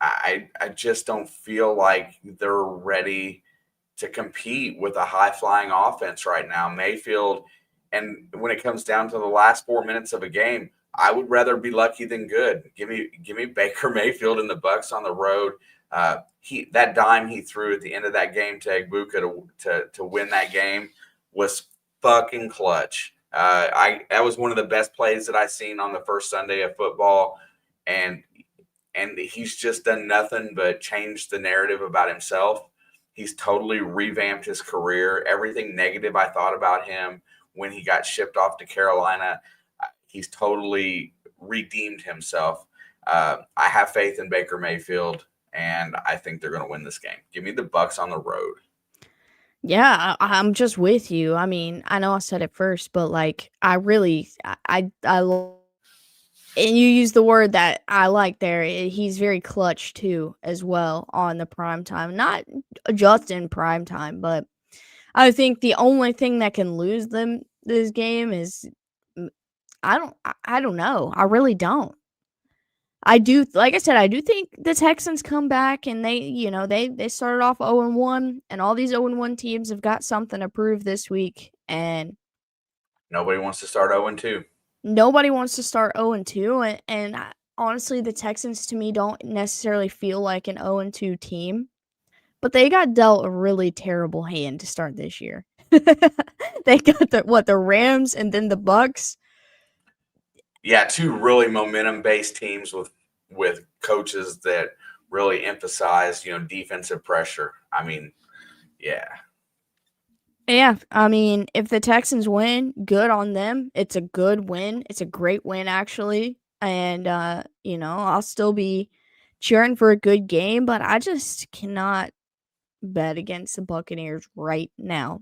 I just don't feel like they're ready to compete with a high flying offense right now. Mayfield, and when it comes down to the last 4 minutes of a game, I would rather be lucky than good. Give me Baker Mayfield and the Bucks on the road. He that dime he threw at the end of that game to Egbuka to win that game was fucking clutch. I That was one of the best plays that I seen on the first Sunday of football, and he's just done nothing but change the narrative about himself. He's totally revamped his career. Everything negative I thought about him when he got shipped off to Carolina, he's totally redeemed himself. I have faith in Baker Mayfield, and I think they're going to win this game. Give me the Bucks on the road. Yeah, I'm just with you. I mean, I know I said it first, but like, I really, and you use the word that I like there. He's very clutch too, as well on the prime time. Not just in prime time, but I think the only thing that can lose them this game is mm, I don't know. I really don't. I do, like I said, I do think the Texans come back and they started off 0-1, and all these 0-1 teams have got something to prove this week, and Nobody wants to start 0-2. nobody wants to start 0-2, and honestly, the Texans to me don't necessarily feel like an 0-2 team, but they got dealt a really terrible hand to start this year. They got the Rams and then the Bucks. Yeah, two really momentum based teams with coaches that really emphasize defensive pressure. I mean, yeah. Yeah, I mean, if the Texans win, good on them. It's a good win. It's a great win, actually. And, I'll still be cheering for a good game, but I just cannot bet against the Buccaneers right now.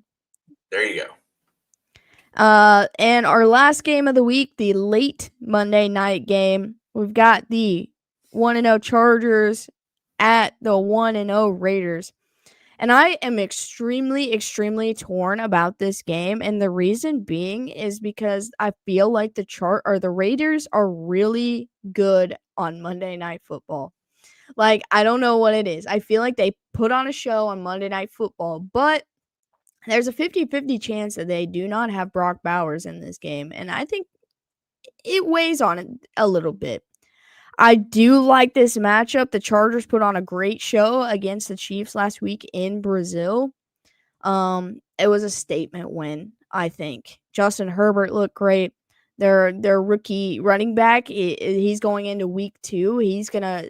There you go. And our last game of the week, the late Monday night game, we've got the 1-0 Chargers at the 1-0 Raiders. And I am extremely, extremely torn about this game. And the reason being is because I feel like the Raiders are really good on Monday Night Football. Like, I don't know what it is. I feel like they put on a show on Monday Night Football, but there's a 50-50 chance that they do not have Brock Bowers in this game. And I think it weighs on it a little bit. I do like this matchup. The Chargers put on a great show against the Chiefs last week in Brazil. It was a statement win, I think. Justin Herbert looked great. Their rookie running back, he's going into week 2. He's gonna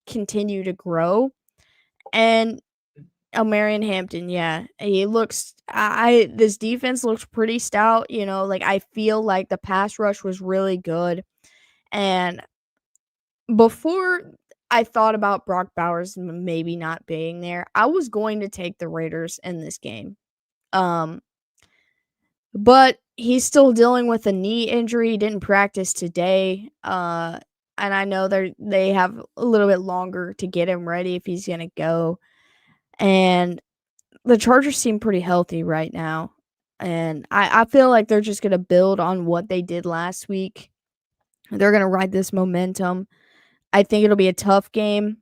continue to grow. And Marion Hampton, yeah, he looks. This defense looks pretty stout. Like, I feel like the pass rush was really good, and before I thought about Brock Bowers maybe not being there, I was going to take the Raiders in this game. Um, but he's still dealing with a knee injury. He didn't practice today. And I know they have a little bit longer to get him ready if he's gonna go. And the Chargers seem pretty healthy right now. And I feel like they're just gonna build on what they did last week. They're gonna ride this momentum. I think it'll be a tough game.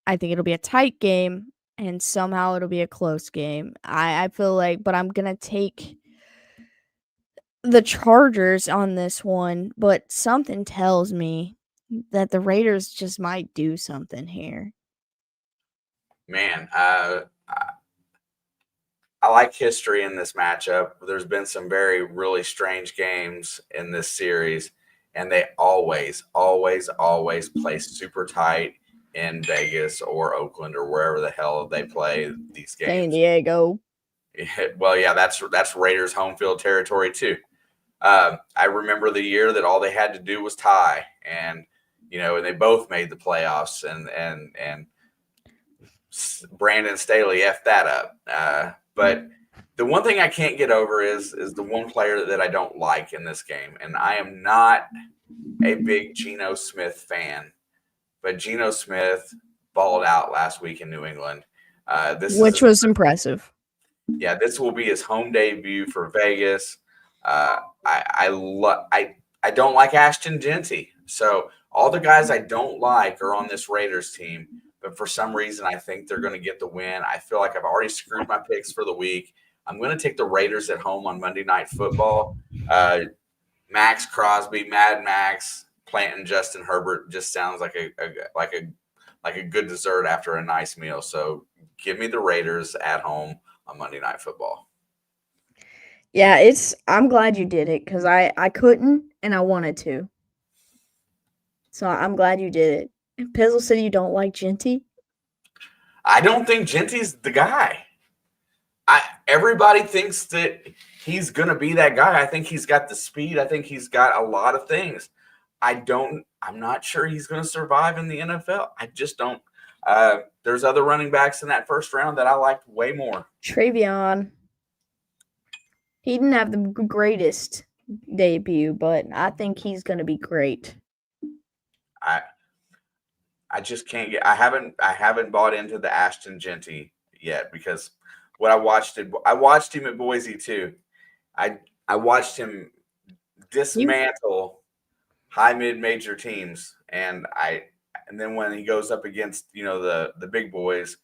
I think it'll be a tight game, and somehow it'll be a close game. I feel like, but I'm gonna take the Chargers on this one, but something tells me that the Raiders just might do something here. Man, I like history in this matchup. There's been some very really strange games in this series, and they always, always, always play super tight in Vegas or Oakland or wherever the hell they play these games. San Diego. Well, yeah, that's Raiders home field territory too. I remember the year that all they had to do was tie, and and they both made the playoffs, and Brandon Staley effed that up. But the one thing I can't get over is the one player that I don't like in this game, and I am not a big Geno Smith fan, but Geno Smith balled out last week in New England. Which was impressive. Yeah, this will be his home debut for Vegas. I don't like Ashton Genty, So all the guys I don't like are on this Raiders team, but for some reason I think they're going to get the win. I feel like I've already screwed my picks for the week. I'm going to take the Raiders at home on Monday Night Football. Max Crosby, Mad Max, planting Justin Herbert just sounds like a good dessert after a nice meal. So give me the Raiders at home on Monday Night Football. Yeah, I'm glad you did it because I couldn't and I wanted to. So I'm glad you did it. Pizzle said you don't like Genty. I don't think Genty's the guy. Everybody thinks that he's gonna be that guy. I think he's got the speed. I think he's got a lot of things. I'm not sure he's gonna survive in the NFL. I just don't. There's other running backs in that first round that I liked way more. Travion. He didn't have the greatest debut, but I think he's gonna be great. I just can't get. I haven't bought into the Ashton Genty yet because what I watched him at Boise too. I watched him dismantle high mid major teams, and then when he goes up against the big boys,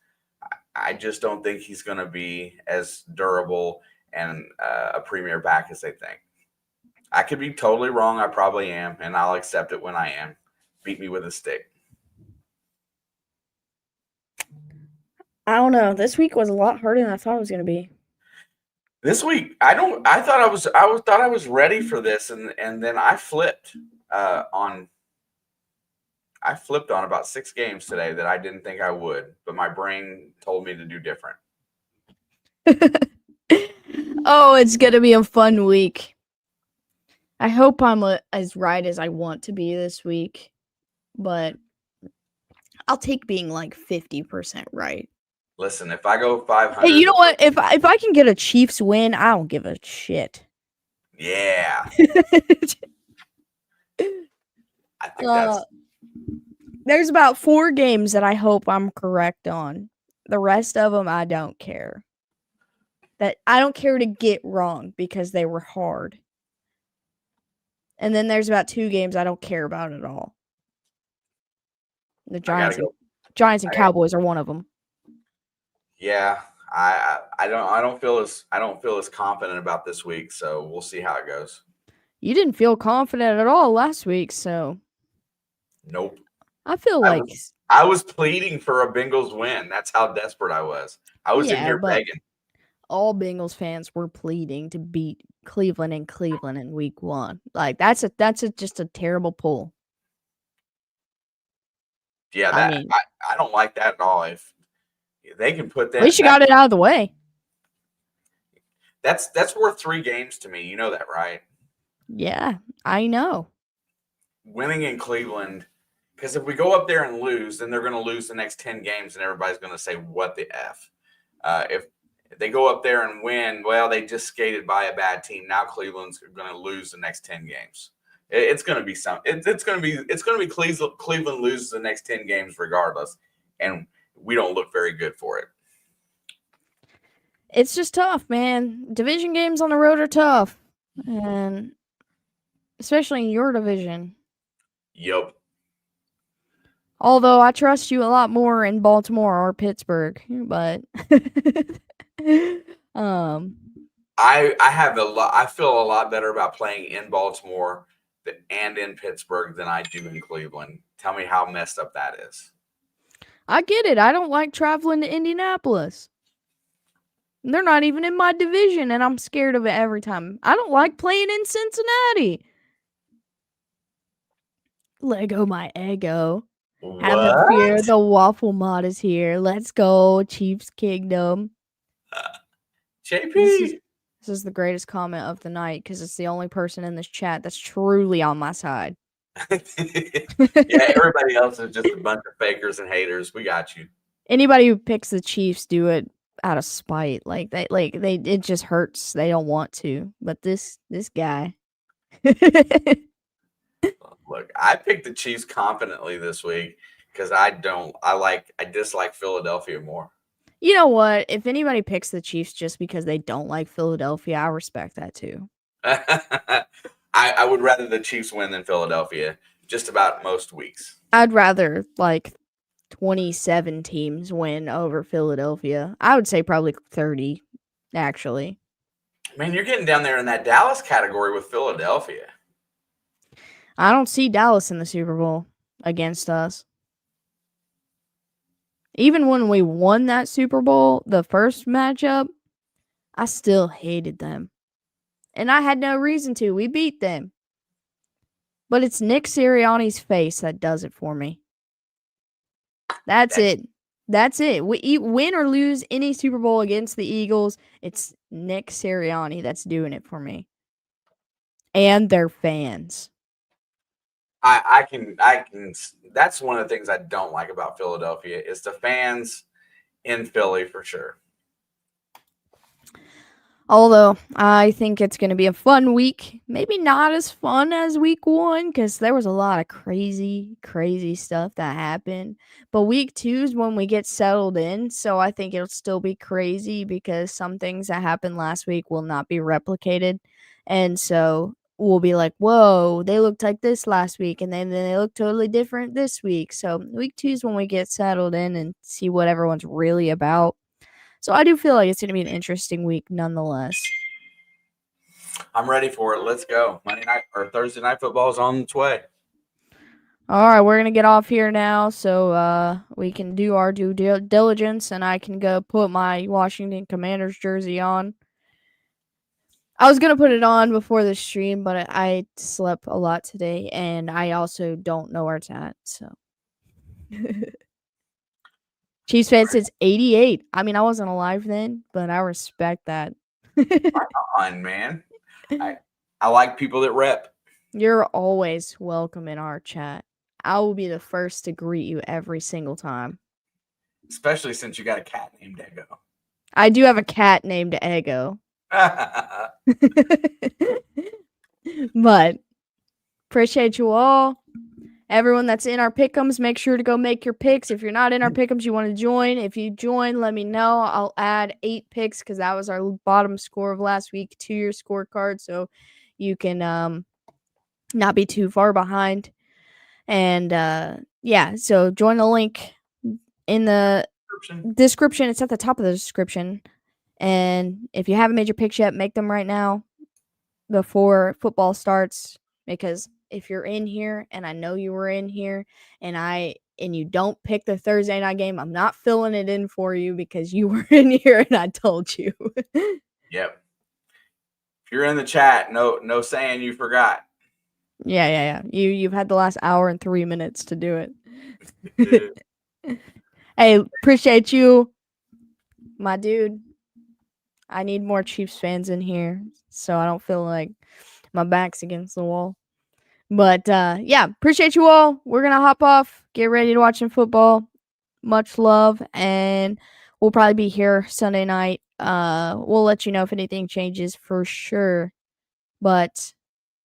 I just don't think he's going to be as durable and a premier back as they think. I could be totally wrong. I probably am, and I'll accept it when I am. Beat me with a stick. I don't know. This week was a lot harder than I thought it was going to be. This week, I thought I was ready for this, and then I flipped on about 6 games today that I didn't think I would, but my brain told me to do different. Oh, it's going to be a fun week. I hope I'm as right as I want to be this week, but I'll take being like 50% right. Listen, if I go 500, hey, you know what? If I can get a Chiefs win, I don't give a shit. Yeah, I think there's about 4 games that I hope I'm correct on. The rest of them, I don't care. That I don't care to get wrong because they were hard. And then there's about 2 games I don't care about at all. The Giants and Cowboys are one of them. Yeah, I don't feel as confident about this week, so we'll see how it goes. You didn't feel confident at all last week, so nope. I feel like I was pleading for a Bengals win. That's how desperate I was. I was in here begging. All Bengals fans were pleading to beat Cleveland in week 1. Like that's just a terrible pull. Yeah, I don't like that at all. If they can put that, at least you got it out of the way. That's worth 3 games to me. You know that, right? Yeah, I know. Winning in Cleveland, because if we go up there and lose, then they're going to lose the next 10 games, and everybody's going to say, "What the f?" If they go up there and win, well, they just skated by a bad team. Now Cleveland's going to lose the next 10 games. It's going to be something. It's going to be Cleveland loses the next 10 games regardless, and we don't look very good for it. It's just tough, man. Division games on the road are tough, and especially in your division. Yep. Although I trust you a lot more in Baltimore or Pittsburgh, but I feel a lot better about playing in Baltimore and in Pittsburgh than I do in Cleveland. Tell me how messed up that is. I get it. I don't like traveling to Indianapolis. They're not even in my division, and I'm scared of it every time. I don't like playing in Cincinnati. Lego my ego. What? Have no fear. The Waffle Mod is here. Let's go, Chiefs Kingdom. JP. This is the greatest comment of the night because it's the only person in this chat that's truly on my side. Yeah, everybody else is just a bunch of fakers and haters. We got you. Anybody who picks the Chiefs do it out of spite. It just hurts. They don't want to. But this guy. Look, I picked the Chiefs confidently this week because I dislike Philadelphia more. You know what? If anybody picks the Chiefs just because they don't like Philadelphia, I respect that too. I would rather the Chiefs win than Philadelphia. just about most weeks. I'd rather like 27 teams win over Philadelphia. I would say probably 30, actually. Man, you're getting down there in that Dallas category with Philadelphia. I don't see Dallas in the Super Bowl against us. Even when we won that Super Bowl, the first matchup, I still hated them. And I had no reason to. We beat them. But it's Nick Sirianni's face that does it for me. That's it. That's it. We win or lose any Super Bowl against the Eagles, it's Nick Sirianni that's doing it for me. And their fans. I can. That's one of the things I don't like about Philadelphia is the fans in Philly for sure. Although I think it's going to be a fun week. Maybe not as fun as week 1 because there was a lot of crazy stuff that happened. But week 2 is when we get settled in. So I think it'll still be crazy because some things that happened last week will not be replicated. And so we'll be like, whoa, they looked like this last week. And then they look totally different this week. So week 2 is when we get settled in and see what everyone's really about. So I do feel like it's going to be an interesting week nonetheless. I'm ready for it. Let's go. Monday night or Thursday night football is on its way. All right, we're going to get off here now so we can do our due diligence and I can go put my Washington Commanders jersey on. I was going to put it on before the stream, but I slept a lot today and I also don't know where it's at, so. Chiefs fan since 88. I mean, I wasn't alive then, but I respect that. Right on, man. I like people that rep. You're always welcome in our chat. I will be the first to greet you every single time. Especially since you got a cat named Ego. I do have a cat named Ego. But appreciate you all. Everyone that's in our pick'ems, make sure to go make your picks. If you're not in our pick'ems, you want to join. If you join, let me know. I'll add 8 picks because that was our bottom score of last week to your scorecard, so you can not be too far behind. And yeah, so join the link in the description. It's at the top of the description. And if you haven't made your picks yet, make them right now before football starts, because if you're in here and I know you were in here and you don't pick the Thursday night game, I'm not filling it in for you because you were in here and I told you. Yep. If you're in the chat, no saying you forgot. Yeah. You've had the last hour and 3 minutes to do it. Hey, appreciate you, my dude. I need more Chiefs fans in here so I don't feel like my back's against the wall. But yeah, appreciate you all. We're gonna hop off, get ready to watch some football. Much love, and we'll probably be here Sunday night. We'll let you know if anything changes for sure. But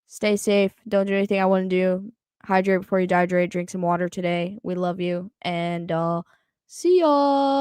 stay safe. Don't do anything I want to do. Hydrate before you dehydrate. Drink some water today. We love you, and see y'all.